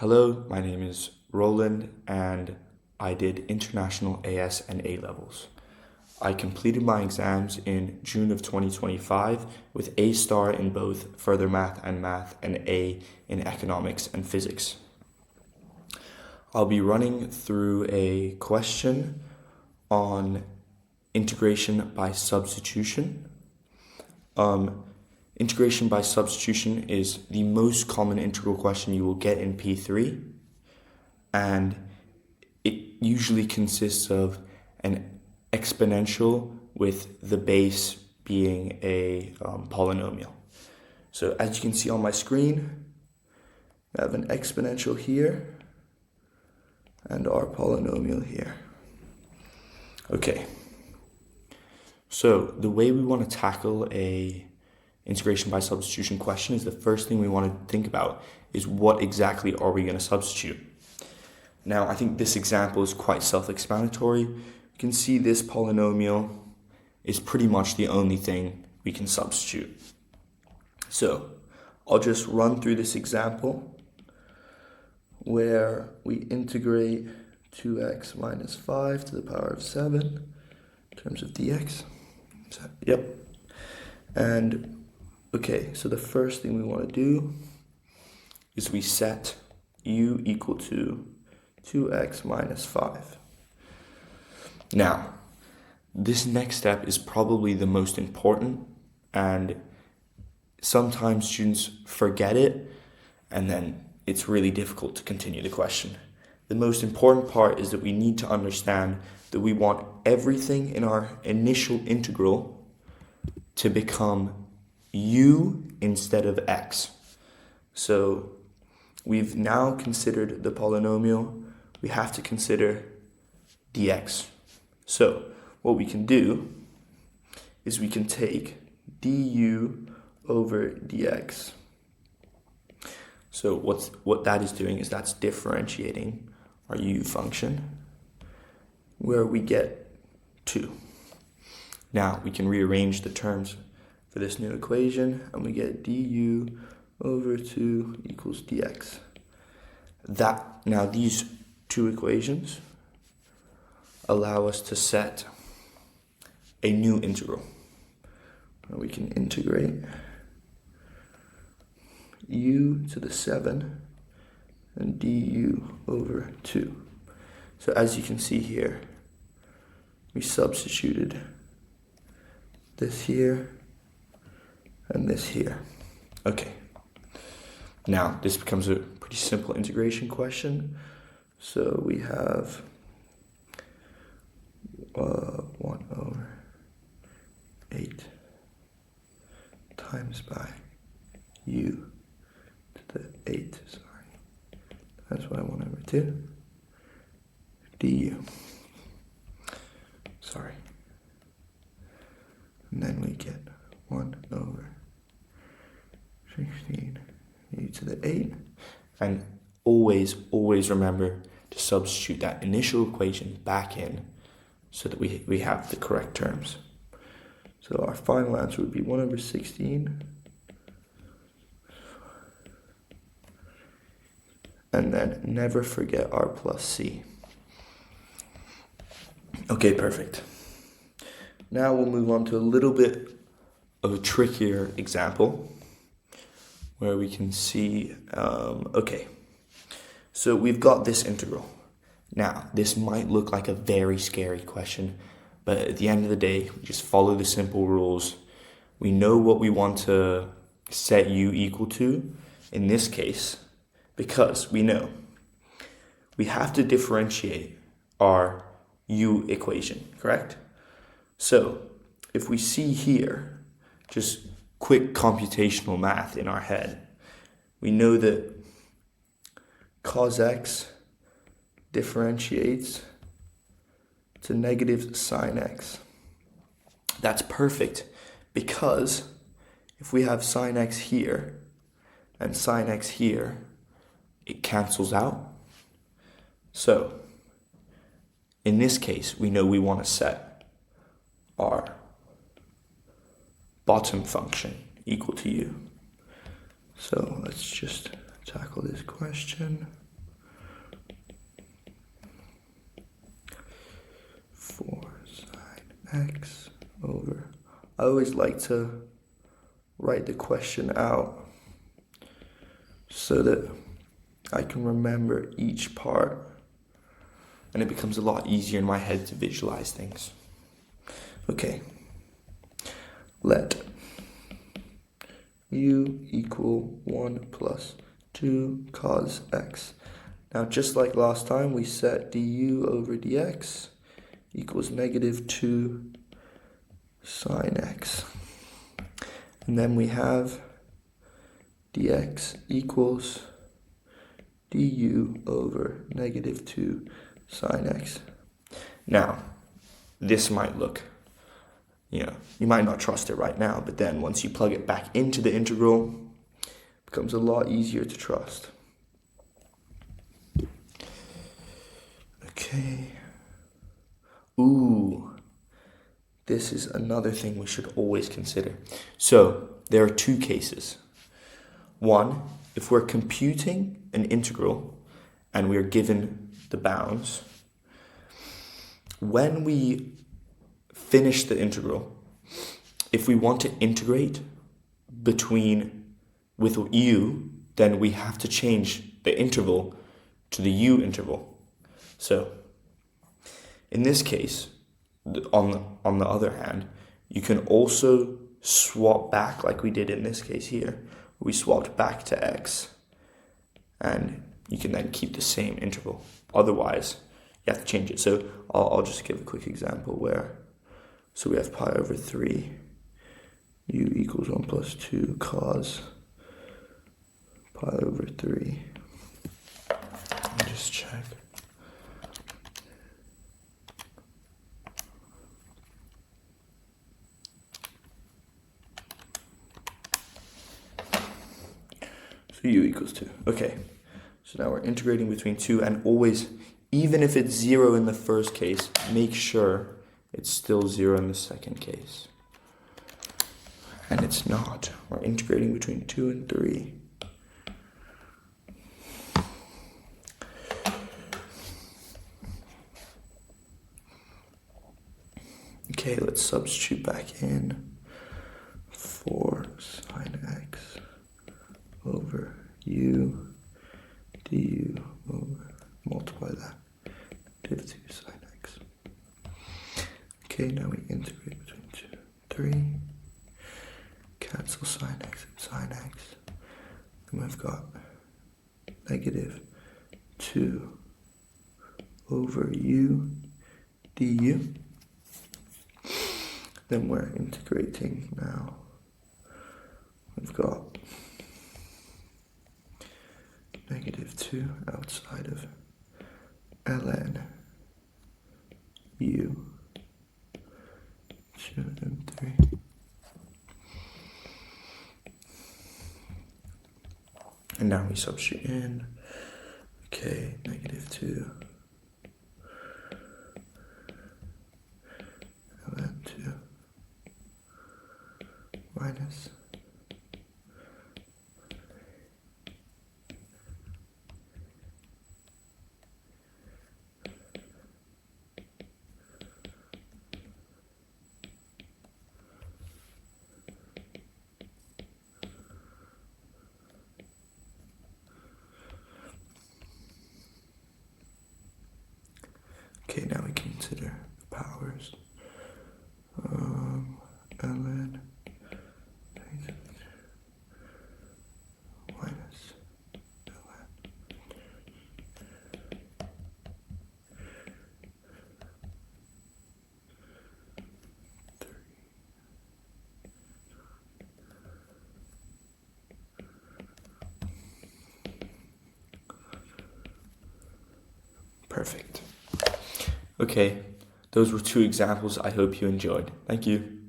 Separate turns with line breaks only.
Hello, my name is Roland and I did international AS and A levels. I completed my exams in June of 2025 with A star in both further math and A in economics and physics. I'll be running through a question on integration by substitution. Integration by substitution is the most common integral question you will get in P3, and it usually consists of an exponential with the base being a polynomial. So as you can see on my screen, we have an exponential here and our polynomial here. Okay, so the way we want to tackle a integration by substitution question is the first thing we want to think about is what exactly are we going to substitute. Now, I think this example is quite self-explanatory. You can see this polynomial is pretty much the only thing we can substitute. So I'll just run through this example where we integrate 2x minus 5 to the power of 7 in terms of dx. So, and okay, so the first thing we want to do is we set u equal to 2x minus 5. Now, this next step is probably the most important, and sometimes students forget it, and then it's really difficult to continue the question. The most important part is that we need to understand that we want everything in our initial integral to become u instead of x. So we've now considered the polynomial, we have to consider dx. So what we can do is we can take du over dx. So what that is doing is that's differentiating our u function where we get 2. Now we can rearrange the terms for this new equation, and we get du over 2 equals dx. Now these two equations allow us to set a new integral. We can integrate u to the 7 and du over 2. So as you can see here, we substituted this here and this here. Okay, now this becomes a pretty simple integration question. So we have 1 over 8 times by u to the 8, times by 1 over 2 du. And then we get 1 over 16 u to the 8. And always remember to substitute that initial equation back in so that we have the correct terms. So our final answer would be 1 over 16. And then never forget r plus c. Okay, perfect. Now we'll move on to a little bit of a trickier example where we can see, okay, so we've got this integral. Now, this might look like a very scary question, but at the end of the day, we just follow the simple rules. We know what we want to set u equal to in this case, because we know we have to differentiate our u equation, correct? So if we see here, just quick computational math in our head, we know that cos x differentiates to negative sine x. That's perfect, because if we have sine x here and sine x here, it cancels out. So in this case, we know we want to set our bottom function equal to u. So let's just tackle this question. x over. I always like to write the question out so that I can remember each part, and it becomes a lot easier in my head to visualize things. Okay, let u equal 1 plus 2 cos x. Now, just like last time, we set du over dx equals negative 2 sine x. And then we have dx equals du over negative 2 sine x. Now, this might look, you might not trust it right now, but then once you plug it back into the integral, it becomes a lot easier to trust. Okay. Ooh, this is another thing we should always consider. So, there are two cases. One, if we're computing an integral and we're given the bounds, when we finish the integral, if we want to integrate with u, then we have to change the interval to the u interval. So, in this case, on the other hand, you can also swap back like we did in this case here. We swapped back to x, and you can then keep the same interval. Otherwise, you have to change it. So I'll just give a quick example so we have pi over 3, u equals 1 plus 2 cos pi over 3. Let me just check. So u equals 2. Okay, so now we're integrating between 2, and always, even if it's 0 in the first case, make sure it's still 0 in the second case. And it's not. We're integrating between 2 and 3. Okay, let's substitute back in 4 sine x over u du over, multiply that, div 2 sine x. Okay, now we integrate between 2 and 3, cancel sine x and sine x, and we've got negative 2 over u du. Then we're integrating now. We've got negative 2 outside of ln u 2 and 3. And now we substitute in. Okay, negative 2 ln 2 minus okay, now we consider the powers. Ln minus ln. Perfect. Okay, those were two examples I hope you enjoyed. Thank you.